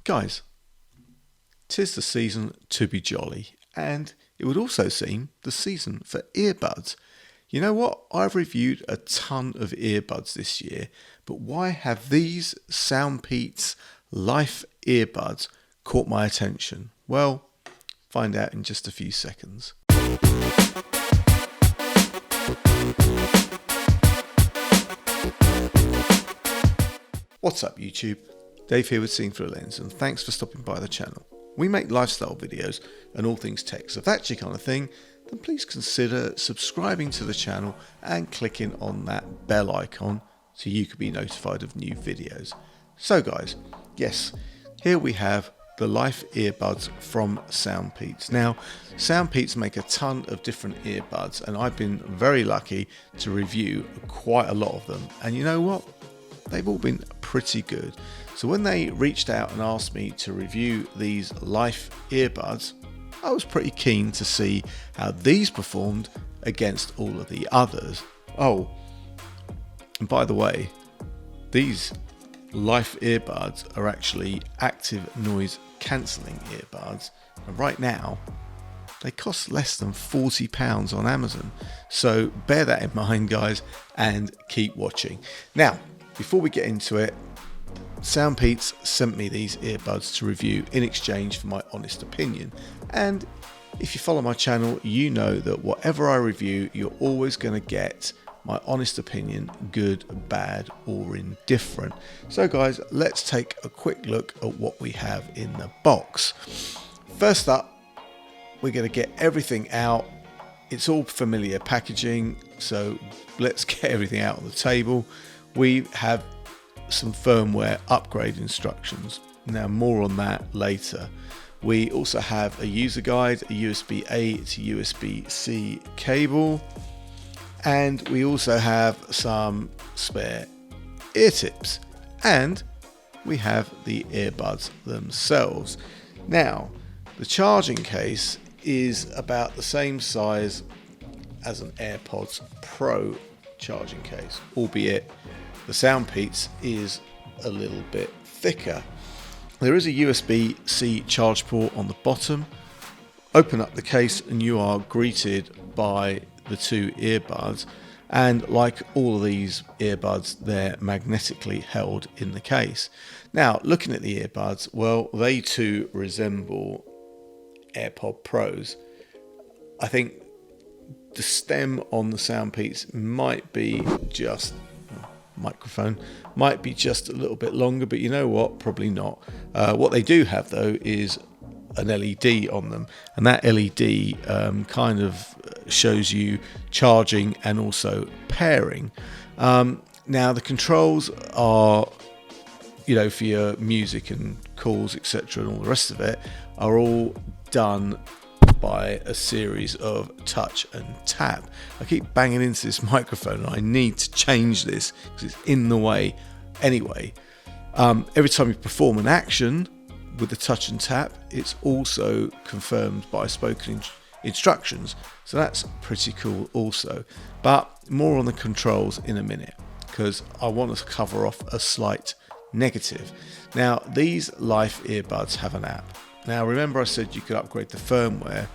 Guys, 'tis the season to be jolly, and it would also seem the season for earbuds. You know what? I've reviewed a ton of earbuds this year, but why have these Soundpeats Life earbuds caught my attention? Well, find out in just a few seconds. What's up YouTube? Dave here with Seeing Through a Lens, and thanks for stopping by the channel. We make lifestyle videos and all things tech, so if that's your kind of thing, then please consider subscribing to the channel and clicking on that bell icon so you can be notified of new videos. So guys, yes, here we have the Life earbuds from Soundpeats. Now, Soundpeats make a ton of different earbuds, and I've been very lucky to review quite a lot of them. And you know what? They've all been pretty good. So when they reached out and asked me to review these Life earbuds, I was pretty keen to see how these performed against all of the others. Oh, and by the way, these Life earbuds are actually active noise cancelling earbuds, and right now they cost less than £40 on Amazon. So bear that in mind, guys, and keep watching. Now, before we get into it, Soundpeats sent me these earbuds to review in exchange for my honest opinion. And if you follow my channel, you know that whatever I review, you're always going to get my honest opinion, good, bad, or indifferent. So guys, let's take a quick look at what we have in the box. First up, we're going to get everything out. It's all familiar packaging, so let's get everything out on the table. We have some firmware upgrade instructions. Now, more on that later. We also have a user guide, a USB-A to USB-C cable, and we also have some spare ear tips, and we have the earbuds themselves. Now, the charging case is about the same size as an AirPods Pro charging case, albeit the Soundpeats is a little bit thicker. There is a USB-C charge port on the bottom. Open up the case and you are greeted by the two earbuds, and like all of these earbuds, they're magnetically held in the case. Now, looking at the earbuds, well, they too resemble AirPod Pros. I think the stem on the Soundpeats might be just microphone might be just a little bit longer, but you know what, probably not. What they do have though is an LED on them, and that LED kind of shows you charging and also pairing. Now the controls are, you know, for your music and calls, etc., and all the rest of it are all done by a series of touch and tap. I keep banging into this microphone and I need to change this because it's in the way anyway. Every time you perform an action with the touch and tap, it's also confirmed by spoken instructions, so that's pretty cool also. But more on the controls in a minute, because I want to cover off a slight negative. Now, these Life earbuds have an app. Now, remember I said you could upgrade the firmware?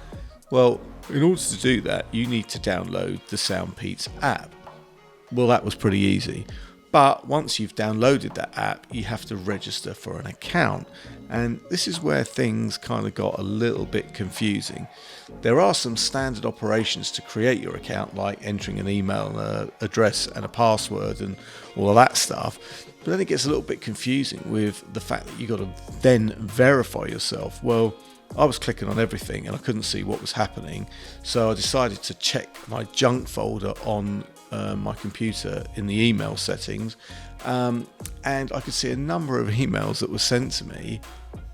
Well, in order to do that, you need to download the Soundpeats app. Well, that was pretty easy. But once you've downloaded that app, you have to register for an account. And this is where things kind of got a little bit confusing. There are some standard operations to create your account, like entering an email, an address and a password and all of that stuff. But then it gets a little bit confusing with the fact that you've got to then verify yourself. Well, I was clicking on everything and I couldn't see what was happening. So I decided to check my junk folder on my computer in the email settings. And I could see a number of emails that were sent to me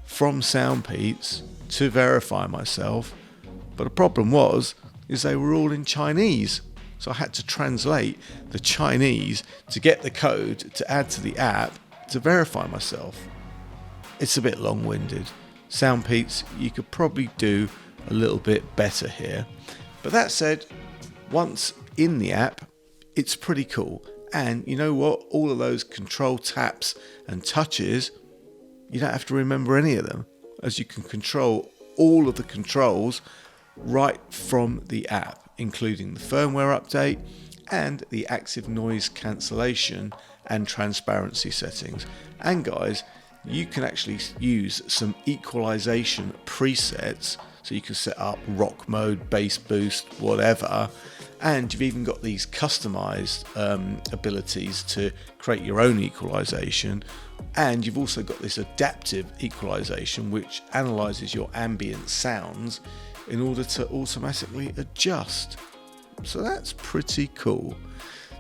from Soundpeats to verify myself. But the problem is they were all in Chinese. So I had to translate the Chinese to get the code to add to the app to verify myself. It's a bit long-winded. Soundpeats, you could probably do a little bit better here. But that said, once in the app, it's pretty cool. And you know what? All of those control taps and touches, you don't have to remember any of them, as you can control all of the controls right from the app, including the firmware update and the active noise cancellation and transparency settings. And guys, you can actually use some equalization presets, so you can set up rock mode, bass boost, whatever. And you've even got these customized abilities to create your own equalization. And you've also got this adaptive equalization, which analyzes your ambient sounds in order to automatically adjust. So that's pretty cool.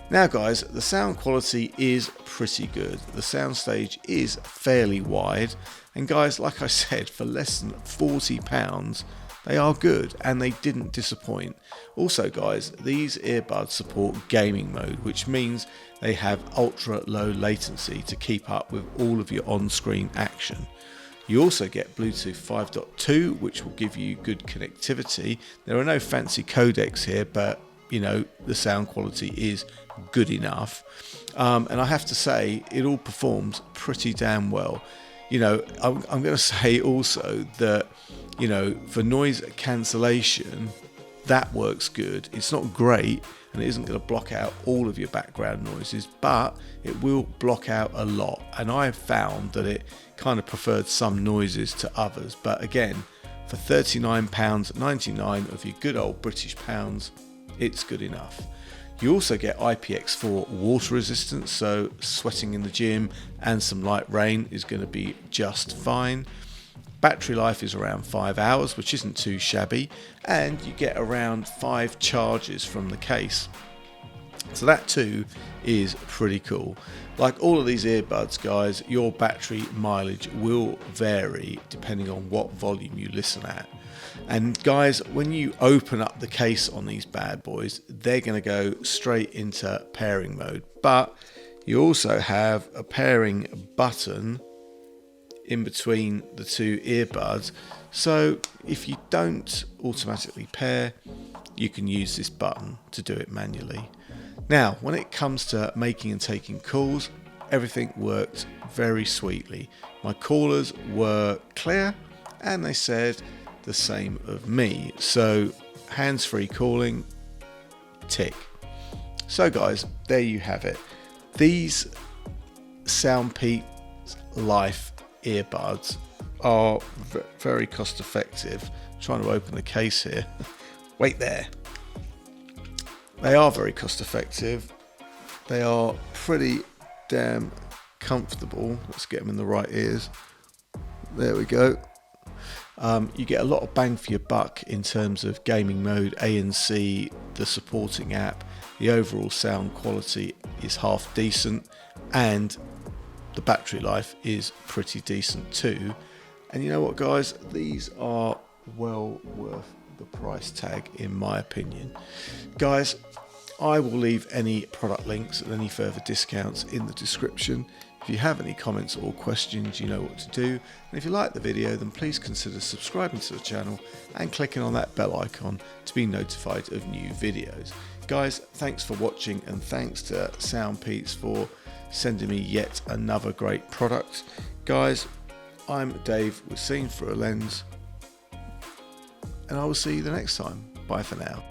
Now guys, the sound quality is pretty good. The soundstage is fairly wide, and guys, like I said, for less than £40, they are good and they didn't disappoint. Also guys, these earbuds support gaming mode, which means they have ultra low latency to keep up with all of your on-screen action. You also get Bluetooth 5.2, which will give you good connectivity. There are no fancy codecs here, but you know, the sound quality is good enough. And I have to say, it all performs pretty damn well. You know, I'm going to say also that, you know, for noise cancellation, that works good. It's not great, and it isn't going to block out all of your background noises, but it will block out a lot. And I've found that it kind of preferred some noises to others. But again, for £39.99 of your good old British pounds, it's good enough. You also get IPX4 water resistance, so sweating in the gym and some light rain is going to be just fine. Battery life is around 5 hours, which isn't too shabby, and you get around 5 charges from the case. So that too is pretty cool. Like all of these earbuds, guys, your battery mileage will vary depending on what volume you listen at. And guys, when you open up the case on these bad boys, they're going to go straight into pairing mode. But you also have a pairing button in between the two earbuds. So if you don't automatically pair, you can use this button to do it manually. Now, when it comes to making and taking calls, everything worked very sweetly. My callers were clear and they said the same of me. So hands-free calling, tick. So guys, there you have it. These Soundpeats Life earbuds are very cost effective. I'm trying to open the case here. Wait there. They are very cost effective. They are pretty damn comfortable. Let's get them in the right ears. There we go. You get a lot of bang for your buck in terms of gaming mode, ANC, the supporting app. The overall sound quality is half decent, and the battery life is pretty decent too. And you know what guys, these are well worth the price tag in my opinion. Guys, I will leave any product links and any further discounts in the description. If you have any comments or questions, you know what to do. And if you like the video, then please consider subscribing to the channel and clicking on that bell icon to be notified of new videos. Guys, thanks for watching, and thanks to Soundpeats for sending me yet another great product. Guys, I'm Dave with Seen Through a Lens, and I will see you the next time. Bye for now.